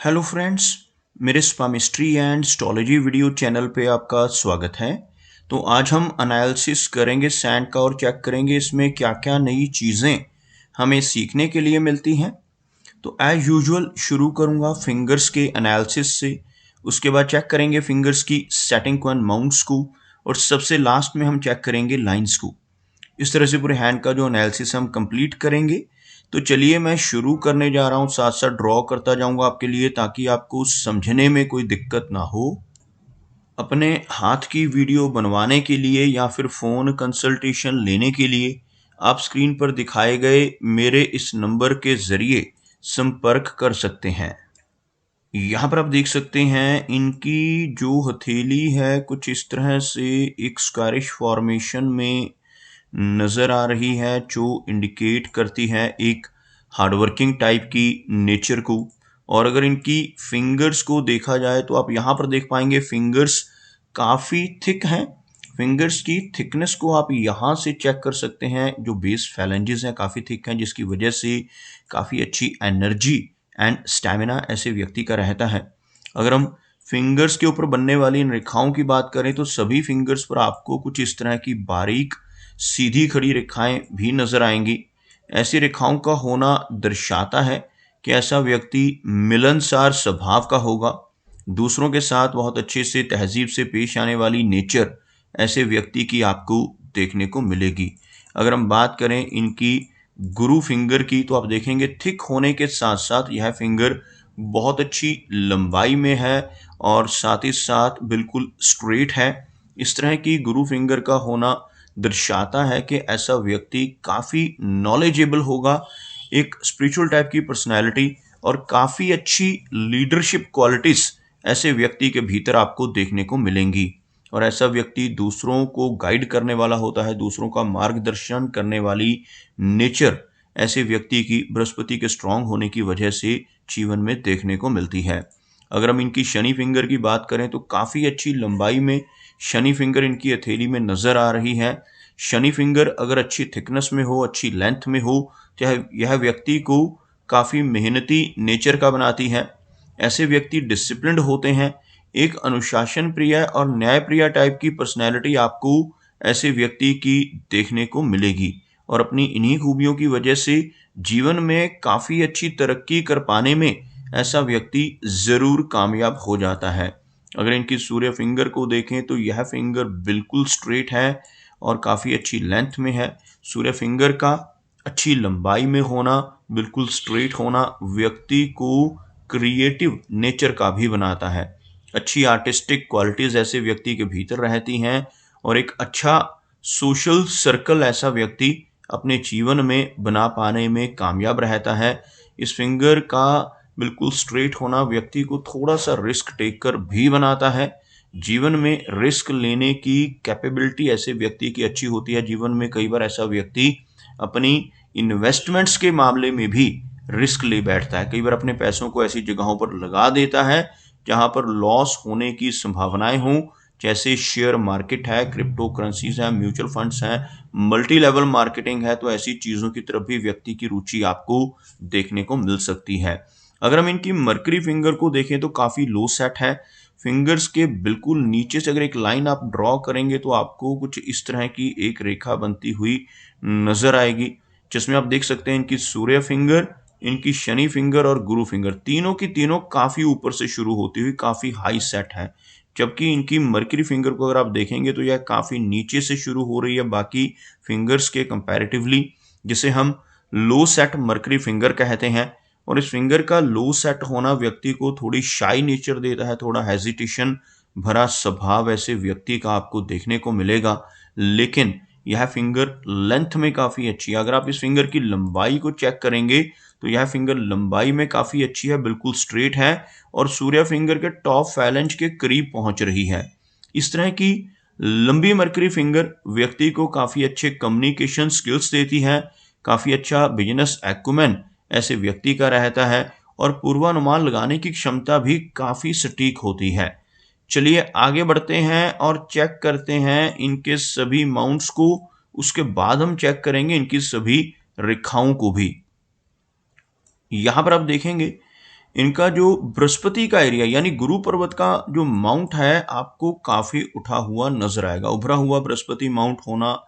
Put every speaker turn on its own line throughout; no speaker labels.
Hello friends, मेरे स्पामिस्ट्री and astrology video channel पे आपका स्वागत है। तो आज हम एनालिसिस करेंगे सैंड का और चेक करेंगे इसमें क्या क्या नई चीज़ें हमें सीखने के लिए मिलती हैं। तो एज यूजुअल शुरू करूंगा फिंगर्स के एनालिसिस से, उसके बाद चेक करेंगे फिंगर्स की सेटिंग को एंड माउंट्स को, और सबसे लास्ट में हम चेक करेंगे लाइंस को। इस तरह से पूरे हैंड का जो एनालिसिस हम कंप्लीट करेंगे। तो चलिए मैं शुरू करने जा रहा हूँ, साथ साथ ड्रॉ करता जाऊंगा आपके लिए ताकि आपको समझने में कोई दिक्कत ना हो। अपने हाथ की वीडियो बनवाने के लिए या फिर फ़ोन कंसल्टेशन लेने के लिए आप स्क्रीन पर दिखाए गए मेरे इस नंबर के ज़रिए संपर्क कर सकते हैं। यहाँ पर आप देख सकते हैं इनकी जो हथेली है कुछ इस तरह से एक स्क्वायरिश फॉर्मेशन में नज़र आ रही है, जो इंडिकेट करती है एक हार्डवर्किंग टाइप की नेचर को। और अगर इनकी फिंगर्स को देखा जाए तो आप यहाँ पर देख पाएंगे फिंगर्स काफ़ी थिक हैं। फिंगर्स की थिकनेस को आप यहाँ से चेक कर सकते हैं, जो बेस फैलेंजेस हैं काफ़ी थिक हैं, जिसकी वजह से काफ़ी अच्छी एनर्जी एंड स्टैमिना ऐसे व्यक्ति का रहता है। अगर हम फिंगर्स के ऊपर बनने वाली इन रेखाओं की बात करें तो सभी फिंगर्स पर आपको कुछ इस तरह की बारीक सीधी खड़ी रेखाएं भी नजर आएंगी। ऐसी रेखाओं का होना दर्शाता है कि ऐसा व्यक्ति मिलनसार स्वभाव का होगा, दूसरों के साथ बहुत अच्छे से तहजीब से पेश आने वाली नेचर ऐसे व्यक्ति की आपको देखने को मिलेगी। अगर हम बात करें इनकी गुरु फिंगर की तो आप देखेंगे थिक होने के साथ साथ यह फिंगर बहुत अच्छी लंबाई में है और साथ ही साथ बिल्कुल स्ट्रेट है। इस तरह की गुरु फिंगर का होना दर्शाता है कि ऐसा व्यक्ति काफ़ी नॉलेजेबल होगा, एक स्पिरिचुअल टाइप की पर्सनैलिटी और काफ़ी अच्छी लीडरशिप क्वालिटीज़ ऐसे व्यक्ति के भीतर आपको देखने को मिलेंगी। और ऐसा व्यक्ति दूसरों को गाइड करने वाला होता है, दूसरों का मार्गदर्शन करने वाली नेचर ऐसे व्यक्ति की बृहस्पति के स्ट्रांग होने की वजह से जीवन में देखने को मिलती है। अगर हम इनकी शनि फिंगर की बात करें तो काफ़ी अच्छी लंबाई में शनि फिंगर इनकी हथेली में नज़र आ रही है। शनि फिंगर अगर अच्छी थिकनेस में हो, अच्छी लेंथ में हो, चाहे यह व्यक्ति को काफ़ी मेहनती नेचर का बनाती है। ऐसे व्यक्ति डिसिप्लिन्ड होते हैं, एक अनुशासन प्रिय और न्याय प्रिय टाइप की पर्सनैलिटी आपको ऐसे व्यक्ति की देखने को मिलेगी। और अपनी इन्हीं खूबियों की वजह से जीवन में काफ़ी अच्छी तरक्की कर पाने में ऐसा व्यक्ति ज़रूर कामयाब हो जाता है। अगर इनकी सूर्य फिंगर को देखें तो यह फिंगर बिल्कुल स्ट्रेट है और काफ़ी अच्छी लेंथ में है। सूर्य फिंगर का अच्छी लंबाई में होना, बिल्कुल स्ट्रेट होना व्यक्ति को क्रिएटिव नेचर का भी बनाता है। अच्छी आर्टिस्टिक क्वालिटीज़ ऐसे व्यक्ति के भीतर रहती हैं और एक अच्छा सोशल सर्कल ऐसा व्यक्ति अपने जीवन में बना पाने में कामयाब रहता है। इस फिंगर का बिल्कुल स्ट्रेट होना व्यक्ति को थोड़ा सा रिस्क टेकर भी बनाता है। जीवन में रिस्क लेने की कैपेबिलिटी ऐसे व्यक्ति की अच्छी होती है। जीवन में कई बार ऐसा व्यक्ति अपनी इन्वेस्टमेंट्स के मामले में भी रिस्क ले बैठता है, कई बार अपने पैसों को ऐसी जगहों पर लगा देता है जहां पर लॉस होने की संभावनाएं हों, जैसे शेयर मार्केट है, क्रिप्टो करेंसीज है, म्यूचुअल फंड्स हैं, मल्टी लेवल मार्केटिंग है। तो ऐसी चीज़ों की तरफ भी व्यक्ति की रुचि आपको देखने को मिल सकती है। अगर हम इनकी मरकरी फिंगर को देखें तो काफ़ी लो सेट है। फिंगर्स के बिल्कुल नीचे से अगर एक लाइन आप ड्रॉ करेंगे तो आपको कुछ इस तरह की एक रेखा बनती हुई नजर आएगी, जिसमें आप देख सकते हैं इनकी सूर्य फिंगर, इनकी शनि फिंगर और गुरु फिंगर तीनों की तीनों काफ़ी ऊपर से शुरू होती हुई काफ़ी हाई सेट है। जबकि इनकी मरकरी फिंगर को अगर आप देखेंगे तो यह काफ़ी नीचे से शुरू हो रही है बाकी फिंगर्स के कंपैरेटिवली, जिसे हम लो सेट मरकरी फिंगर कहते हैं। और इस फिंगर का लो सेट होना व्यक्ति को थोड़ी शाई नेचर देता है, थोड़ा हेजिटेशन भरा स्वभाव ऐसे व्यक्ति का आपको देखने को मिलेगा। लेकिन यह फिंगर लेंथ में काफ़ी अच्छी है। अगर आप इस फिंगर की लंबाई को चेक करेंगे तो यह फिंगर लंबाई में काफ़ी अच्छी है, बिल्कुल स्ट्रेट है और सूर्य फिंगर के टॉप फैलेंज के करीब पहुंच रही है। इस तरह की लंबी मरकरी फिंगर व्यक्ति को काफ़ी अच्छे कम्युनिकेशन स्किल्स देती है, काफ़ी अच्छा बिजनेस एक्यूमेन ऐसे व्यक्ति का रहता है और पूर्वानुमान लगाने की क्षमता भी काफ़ी सटीक होती है। चलिए आगे बढ़ते हैं और चेक करते हैं इनके सभी माउंट्स को, उसके बाद हम चेक करेंगे इनकी सभी रेखाओं को भी। यहाँ पर आप देखेंगे इनका जो बृहस्पति का एरिया यानी गुरु पर्वत का जो माउंट है आपको काफी उठा हुआ नजर आएगा। उभरा हुआ बृहस्पति माउंट होना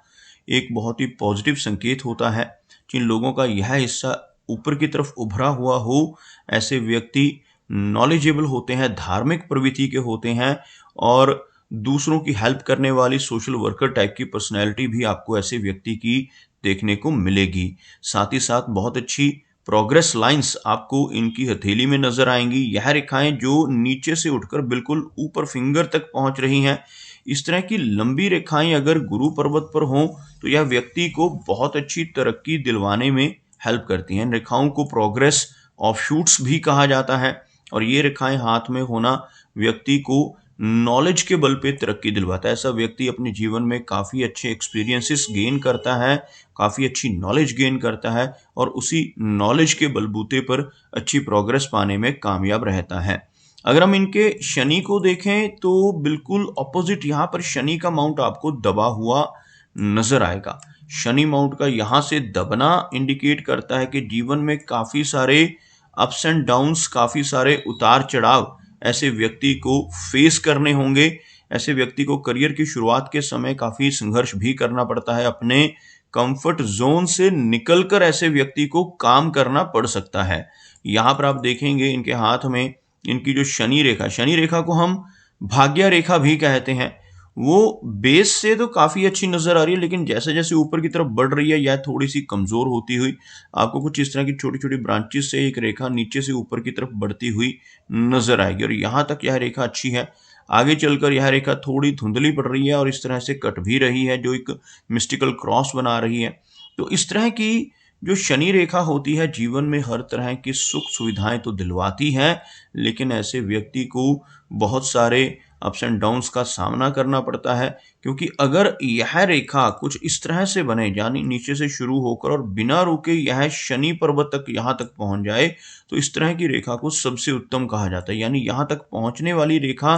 एक बहुत ही पॉजिटिव संकेत होता है। जिन लोगों का यह हिस्सा ऊपर की तरफ उभरा हुआ हो, ऐसे व्यक्ति नॉलेजेबल होते हैं, धार्मिक प्रवृत्ति के होते हैं और दूसरों की हेल्प करने वाली सोशल वर्कर टाइप की पर्सनैलिटी भी आपको ऐसे व्यक्ति की देखने को मिलेगी। साथ ही साथ बहुत अच्छी प्रोग्रेस लाइंस आपको इनकी हथेली में नजर आएंगी। यह रेखाएं जो नीचे से उठकर बिल्कुल ऊपर फिंगर तक पहुंच रही हैं, इस तरह की लंबी रेखाएं अगर गुरु पर्वत पर हों तो यह व्यक्ति को बहुत अच्छी तरक्की दिलवाने में हेल्प करती हैं। इन रेखाओं को प्रोग्रेस ऑफशूट्स भी कहा जाता है और ये रेखाएं हाथ में होना व्यक्ति को नॉलेज के बल पे तरक्की दिलवाता है। ऐसा व्यक्ति अपने जीवन में काफ़ी अच्छे एक्सपीरियंसेस गेन करता है, काफ़ी अच्छी नॉलेज गेन करता है और उसी नॉलेज के बलबूते पर अच्छी प्रोग्रेस पाने में कामयाब रहता है। अगर हम इनके शनि को देखें तो बिल्कुल ऑपोजिट यहाँ पर शनि का माउंट आपको दबा हुआ नजर आएगा। शनि माउंट का यहाँ से दबना इंडिकेट करता है कि जीवन में काफ़ी सारे अप्स एंड डाउन्स, काफ़ी सारे उतार चढ़ाव ऐसे व्यक्ति को फेस करने होंगे। ऐसे व्यक्ति को करियर की शुरुआत के समय काफ़ी संघर्ष भी करना पड़ता है। अपने कंफर्ट जोन से निकलकर ऐसे व्यक्ति को काम करना पड़ सकता है। यहाँ पर आप देखेंगे इनके हाथ में इनकी जो शनि रेखा को हम भाग्य रेखा भी कहते हैं, वो बेस से तो काफ़ी अच्छी नज़र आ रही है, लेकिन जैसे जैसे ऊपर की तरफ बढ़ रही है यह थोड़ी सी कमज़ोर होती हुई आपको कुछ इस तरह की छोटी छोटी ब्रांचेस से एक रेखा नीचे से ऊपर की तरफ बढ़ती हुई नज़र आएगी। और यहाँ तक यह रेखा अच्छी है। आगे चलकर यह रेखा थोड़ी धुंधली पड़ रही है और इस तरह से कट भी रही है, जो एक मिस्टिकल क्रॉस बना रही है। तो इस तरह की जो शनि रेखा होती है जीवन में हर तरह की सुख सुविधाएं तो दिलवाती है, लेकिन ऐसे व्यक्ति को बहुत सारे अप्स एंड डाउन्स का सामना करना पड़ता है। क्योंकि अगर यह रेखा कुछ इस तरह से बने, यानी नीचे से शुरू होकर और बिना रुके यह शनि पर्वत तक यहाँ तक पहुंच जाए, तो इस तरह की रेखा को सबसे उत्तम कहा जाता है। यानी यहाँ तक पहुंचने वाली रेखा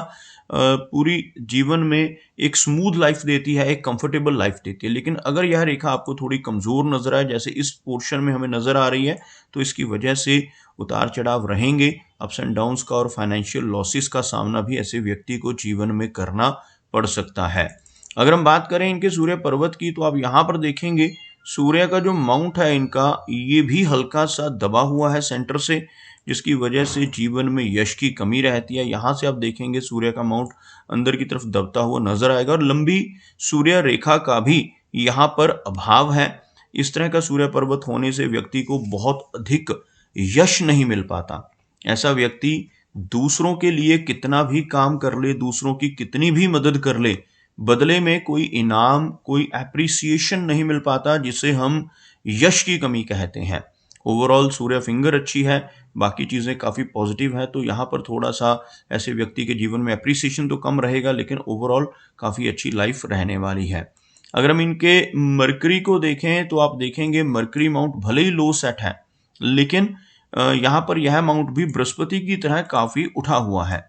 पूरी जीवन में एक स्मूथ लाइफ देती है, एक कंफर्टेबल लाइफ देती है। लेकिन अगर यह रेखा आपको थोड़ी कमजोर नजर आए, जैसे इस पोर्शन में हमें नजर आ रही है, तो इसकी वजह से उतार चढ़ाव रहेंगे, अप्स एंड डाउन्स का और फाइनेंशियल लॉसेस का सामना भी ऐसे व्यक्ति को जीवन में करना पड़ सकता है। अगर हम बात करें इनके सूर्य पर्वत की, तो आप यहाँ पर देखेंगे सूर्य का जो माउंट है इनका, ये भी हल्का सा दबा हुआ है सेंटर से, जिसकी वजह से जीवन में यश की कमी रहती है। यहाँ से आप देखेंगे सूर्य का माउंट अंदर की तरफ दबता हुआ नजर आएगा और लंबी सूर्य रेखा का भी यहाँ पर अभाव है। इस तरह का सूर्य पर्वत होने से व्यक्ति को बहुत अधिक यश नहीं मिल पाता। ऐसा व्यक्ति दूसरों के लिए कितना भी काम कर ले, दूसरों की कितनी भी मदद कर ले, बदले में कोई इनाम, कोई एप्रिसिएशन नहीं मिल पाता, जिसे हम यश की कमी कहते हैं। ओवरऑल सूर्य फिंगर अच्छी है, बाकी चीज़ें काफ़ी पॉजिटिव है, तो यहाँ पर थोड़ा सा ऐसे व्यक्ति के जीवन में एप्रिसिएशन तो कम रहेगा, लेकिन ओवरऑल काफ़ी अच्छी लाइफ रहने वाली है। अगर हम इनके मरकरी को देखें तो आप देखेंगे मरकरी माउंट भले ही लो सेट है, लेकिन यहाँ पर यह माउंट भी बृहस्पति की तरह काफ़ी उठा हुआ है।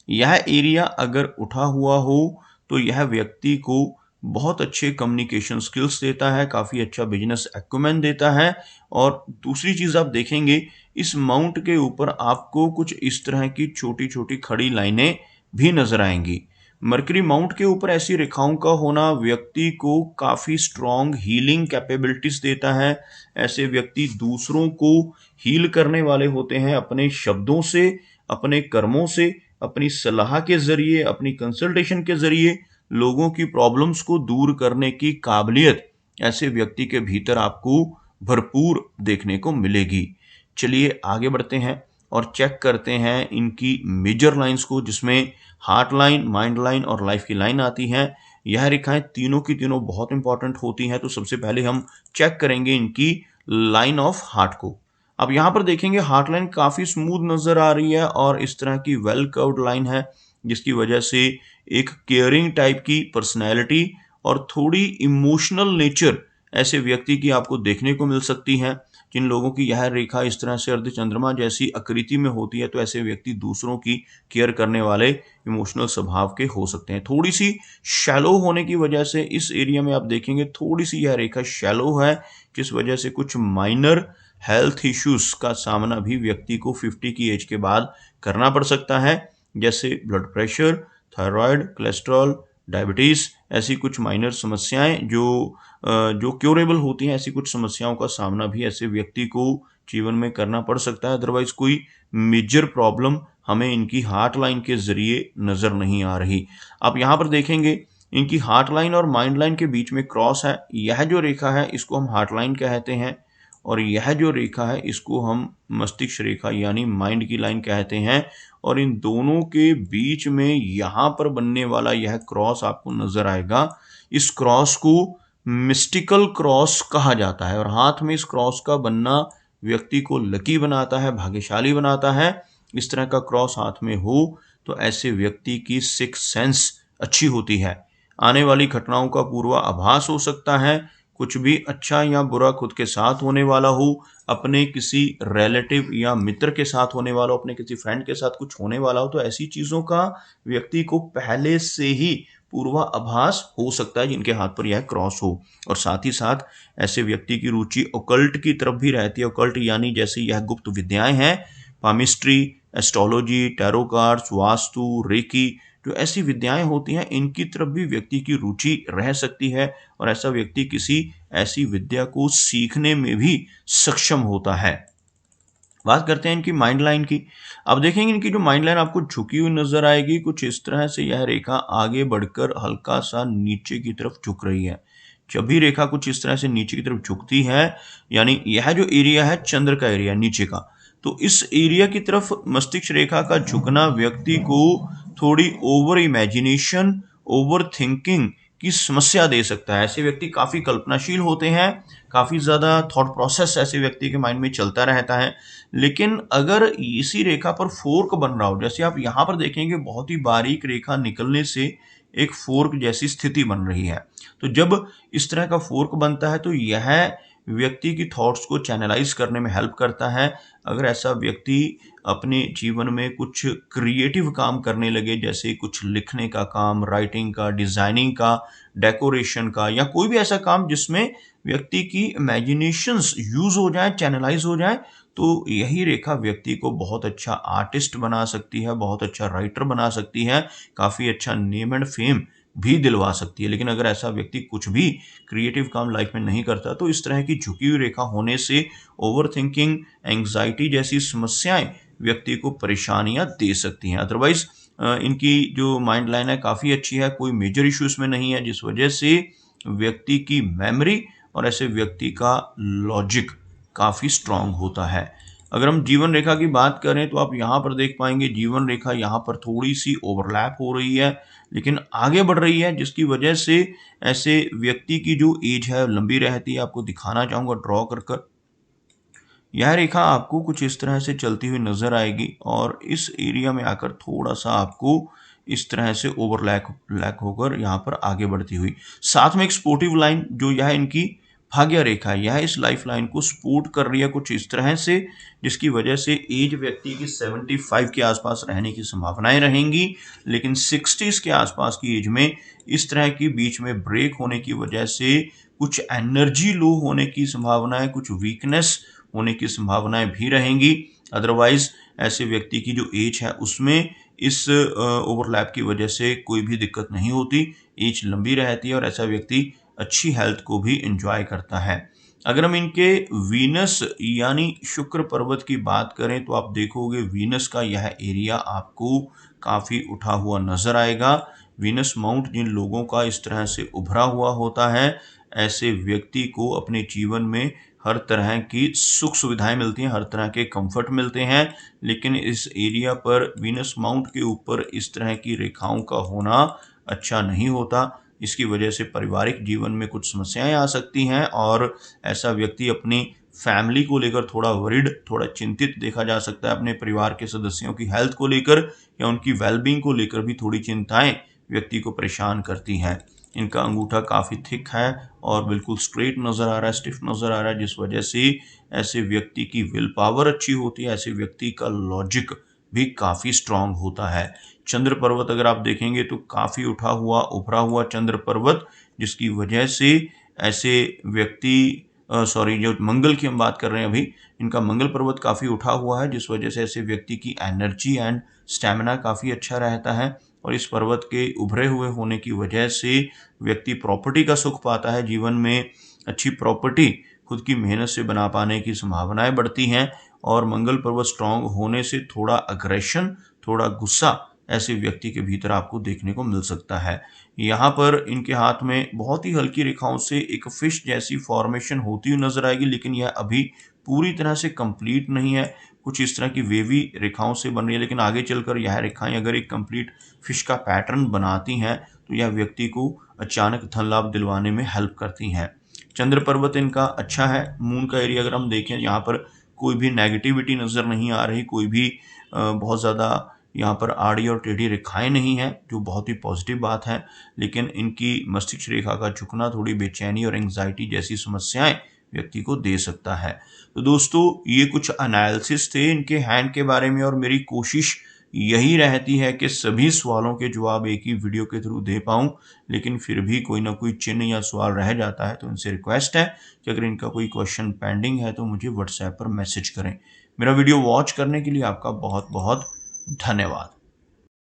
यह एरिया अगर उठा हुआ हो तो यह व्यक्ति को बहुत अच्छे कम्युनिकेशन स्किल्स देता है, काफ़ी अच्छा बिजनेस एक्यूमेन देता है। और दूसरी चीज़ आप देखेंगे इस माउंट के ऊपर आपको कुछ इस तरह की छोटी छोटी खड़ी लाइनें भी नजर आएंगी। मरकरी माउंट के ऊपर ऐसी रेखाओं का होना व्यक्ति को काफ़ी स्ट्रॉन्ग हीलिंग कैपेबिलिटीज देता है। ऐसे व्यक्ति दूसरों को हील करने वाले होते हैं अपने शब्दों से, अपने कर्मों से, अपनी सलाह के जरिए, अपनी कंसल्टेशन के जरिए लोगों की प्रॉब्लम्स को दूर करने की काबिलियत ऐसे व्यक्ति के भीतर आपको भरपूर देखने को मिलेगी। चलिए आगे बढ़ते हैं और चेक करते हैं इनकी मेजर लाइंस को, जिसमें हार्ट लाइन, माइंड लाइन और लाइफ की लाइन आती हैं। यह रेखाएं तीनों की तीनों बहुत इंपॉर्टेंट होती हैं। तो सबसे पहले हम चेक करेंगे इनकी लाइन ऑफ हार्ट को। अब यहाँ पर देखेंगे हार्ट लाइन काफ़ी स्मूथ नज़र आ रही है और इस तरह की वेल कर्व्ड लाइन है, जिसकी वजह से एक केयरिंग टाइप की पर्सनैलिटी और थोड़ी इमोशनल नेचर ऐसे व्यक्ति की आपको देखने को मिल सकती है। जिन लोगों की यह रेखा इस तरह से अर्धचंद्रमा जैसी आकृति में होती है, तो ऐसे व्यक्ति दूसरों की केयर करने वाले इमोशनल स्वभाव के हो सकते हैं। थोड़ी सी शैलो होने की वजह से इस एरिया में आप देखेंगे थोड़ी सी यह रेखा शैलो है, जिस वजह से कुछ माइनर हेल्थ इश्यूज का सामना भी व्यक्ति को 50 की एज के बाद करना पड़ सकता है, जैसे blood pressure, thyroid, cholesterol, diabetes. ऐसी कुछ माइनर समस्याएं जो क्योरेबल होती हैं, ऐसी कुछ समस्याओं का सामना भी ऐसे व्यक्ति को जीवन में करना पड़ सकता है। अदरवाइज कोई मेजर प्रॉब्लम हमें इनकी हार्ट लाइन के जरिए नजर नहीं आ रही। आप यहाँ पर देखेंगे इनकी हार्ट लाइन और माइंड लाइन के बीच में क्रॉस है। यह जो रेखा है इसको हम हार्ट लाइन कहते हैं, और यह जो रेखा है इसको हम मस्तिष्क रेखा यानी माइंड की लाइन कहते हैं। और इन दोनों के बीच में यहाँ पर बनने वाला यह क्रॉस आपको नजर आएगा। इस क्रॉस को मिस्टिकल क्रॉस कहा जाता है, और हाथ में इस क्रॉस का बनना व्यक्ति को लकी बनाता है, भाग्यशाली बनाता है। इस तरह का क्रॉस हाथ में हो तो ऐसे व्यक्ति की सिक्स सेंस अच्छी होती है, आने वाली घटनाओं का पूर्वाभास हो सकता है। कुछ भी अच्छा या बुरा खुद के साथ होने वाला हो, अपने किसी रिलेटिव या मित्र के साथ होने वाला हो, अपने किसी फ्रेंड के साथ कुछ होने वाला हो, तो ऐसी चीजों का व्यक्ति को पहले से ही पूर्वाभास हो सकता है जिनके हाथ पर यह क्रॉस हो। और साथ ही साथ ऐसे व्यक्ति की रुचि ओकल्ट की तरफ भी रहती है। ओकल्ट यानी जैसे यह गुप्त विद्याएं हैं, palmistry, astrology, tarot cards, vastu, reiki, जो ऐसी विद्याएं होती हैं इनकी तरफ भी व्यक्ति की रुचि रह सकती है, और ऐसा व्यक्ति किसी ऐसी विद्या को सीखने में भी सक्षम होता है। बात करते हैं इनकी माइंड लाइन की। अब देखेंगे इनकी जो माइंड लाइन आपको झुकी हुई नजर आएगी, कुछ इस तरह से यह रेखा आगे बढ़कर हल्का सा नीचे की तरफ झुक रही है। जब भी रेखा कुछ इस तरह से नीचे की तरफ झुकती है, यानी यह जो एरिया है चंद्र का एरिया नीचे का, तो इस एरिया की तरफ मस्तिष्क रेखा का झुकना व्यक्ति को थोड़ी ओवर इमेजिनेशन, ओवर थिंकिंग की समस्या दे सकता है। ऐसे व्यक्ति काफी कल्पनाशील होते हैं, काफी ज्यादा थॉट प्रोसेस ऐसे व्यक्ति के माइंड में चलता रहता है। लेकिन अगर इसी रेखा पर फोर्क बन रहा हो, जैसे आप यहाँ पर देखेंगे बहुत ही बारीक रेखा निकलने से एक फोर्क जैसी स्थिति बन रही है, तो जब इस तरह का फोर्क बनता है तो यह व्यक्ति की थॉट्स को चैनलाइज करने में हेल्प करता है। अगर ऐसा व्यक्ति अपने जीवन में कुछ क्रिएटिव काम करने लगे, जैसे कुछ लिखने का काम, राइटिंग का, डिजाइनिंग का, डेकोरेशन का, या कोई भी ऐसा काम जिसमें व्यक्ति की इमेजिनेशंस यूज हो जाए, चैनलाइज हो जाए, तो यही रेखा व्यक्ति को बहुत अच्छा आर्टिस्ट बना सकती है, बहुत अच्छा राइटर बना सकती है, काफी अच्छा नेम एंड फेम भी दिलवा सकती है। लेकिन अगर ऐसा व्यक्ति कुछ भी क्रिएटिव काम लाइफ में नहीं करता, तो इस तरह की झुकी हुई रेखा होने से ओवर थिंकिंग, एंग्जाइटी जैसी समस्याएं व्यक्ति को परेशानियां दे सकती हैं। अदरवाइज इनकी जो माइंड लाइन है काफी अच्छी है, कोई मेजर इशू इसमें नहीं है, जिस वजह से व्यक्ति की मेमोरी और ऐसे व्यक्ति का लॉजिक काफी स्ट्रांग होता है। अगर हम जीवन रेखा की बात करें तो आप यहाँ पर देख पाएंगे जीवन रेखा यहाँ पर थोड़ी सी ओवरलैप हो रही है, लेकिन आगे बढ़ रही है, जिसकी वजह से ऐसे व्यक्ति की जो एज है लंबी रहती है। आपको दिखाना चाहूंगा ड्रॉ कर कर। यह रेखा आपको कुछ इस तरह से चलती हुई नजर आएगी, और इस एरिया में आकर थोड़ा सा आपको इस तरह से ओवरलैप होकर यहाँ पर आगे बढ़ती हुई, साथ में एक स्पोर्टिव लाइन जो यह इनकी भाग्य रेखा है, यह इस लाइफ लाइन को सपोर्ट कर रही है कुछ इस तरह से, जिसकी वजह से एज व्यक्ति की 75 के आसपास रहने की संभावनाएं रहेंगी। लेकिन 60s के आसपास की एज में इस तरह की बीच में ब्रेक होने की वजह से कुछ एनर्जी लो होने की संभावनाएं, कुछ वीकनेस होने की संभावनाएं भी रहेंगी। अदरवाइज ऐसे व्यक्ति की जो एज है उसमें इस ओवरलैप की वजह से कोई भी दिक्कत नहीं होती, एज लंबी रहती है और ऐसा व्यक्ति अच्छी हेल्थ को भी एंजॉय करता है। अगर हम इनके वीनस यानी शुक्र पर्वत की बात करें तो आप देखोगे वीनस का यह एरिया आपको काफी उठा हुआ नजर आएगा। वीनस माउंट जिन लोगों का इस तरह से उभरा हुआ होता है, ऐसे व्यक्ति को अपने जीवन में हर तरह की सुख सुविधाएं मिलती हैं, हर तरह के कंफर्ट मिलते हैं। लेकिन इस एरिया पर वीनस माउंट के ऊपर इस तरह की रेखाओं का होना अच्छा नहीं होता। इसकी वजह से पारिवारिक जीवन में कुछ समस्याएं आ सकती हैं, और ऐसा व्यक्ति अपनी फैमिली को लेकर थोड़ा वरिड, थोड़ा चिंतित देखा जा सकता है। अपने परिवार के सदस्यों की हेल्थ को लेकर या उनकी वेलबींग को लेकर भी थोड़ी चिंताएं व्यक्ति को परेशान करती हैं। इनका अंगूठा काफी थिक है और बिल्कुल स्ट्रेट नजर आ रहा है, स्टिफ नजर आ रहा है, जिस वजह से ऐसे व्यक्ति की विल पावर अच्छी होती है, ऐसे व्यक्ति का लॉजिक भी काफी स्ट्रांग होता है। चंद्र पर्वत अगर आप देखेंगे तो काफी उठा हुआ उभरा हुआ चंद्र पर्वत, जिसकी वजह से ऐसे व्यक्ति सॉरी, जो मंगल की हम बात कर रहे हैं अभी, इनका मंगल पर्वत काफ़ी उठा हुआ है, जिस वजह से ऐसे व्यक्ति की एनर्जी एंड स्टैमिना काफ़ी अच्छा रहता है। और इस पर्वत के उभरे हुए होने की वजह से व्यक्ति प्रॉपर्टी का सुख पाता है, जीवन में अच्छी प्रॉपर्टी खुद की मेहनत से बना पाने की संभावनाएं बढ़ती हैं। और मंगल पर्वत स्ट्रांग होने से थोड़ा अग्रेशन, थोड़ा गुस्सा ऐसे व्यक्ति के भीतर आपको देखने को मिल सकता है। यहाँ पर इनके हाथ में बहुत ही हल्की रेखाओं से एक फिश जैसी फॉर्मेशन होती हुई नजर आएगी, लेकिन यह अभी पूरी तरह से कंप्लीट नहीं है। कुछ इस तरह की वेवी रेखाओं से बन रही है, लेकिन आगे चलकर यह रेखाएं अगर एक कंप्लीट फिश का पैटर्न बनाती हैं तो यह व्यक्ति को अचानक धन लाभ दिलवाने में हेल्प करती हैं। चंद्र पर्वत इनका अच्छा है। मून का एरिया अगर हम देखें, यहाँ पर कोई भी नेगेटिविटी नजर नहीं आ रही, कोई भी बहुत ज़्यादा यहाँ पर आड़ी और टेढ़ी रेखाएं नहीं हैं, जो बहुत ही पॉजिटिव बात है। लेकिन इनकी मस्तिष्क रेखा का झुकना थोड़ी बेचैनी और एंग्जाइटी जैसी समस्याएं व्यक्ति को दे सकता है। तो दोस्तों, ये कुछ एनालिसिस थे इनके हैंड के बारे में, और मेरी कोशिश यही रहती है कि सभी सवालों के जवाब एक ही वीडियो के थ्रू दे पाऊं। लेकिन फिर भी कोई ना कोई चिन्ह या सवाल रह जाता है, तो इनसे रिक्वेस्ट है कि अगर इनका कोई क्वेश्चन पेंडिंग है तो मुझे व्हाट्सएप पर मैसेज करें। मेरा वीडियो वॉच करने के लिए आपका बहुत बहुत धन्यवाद।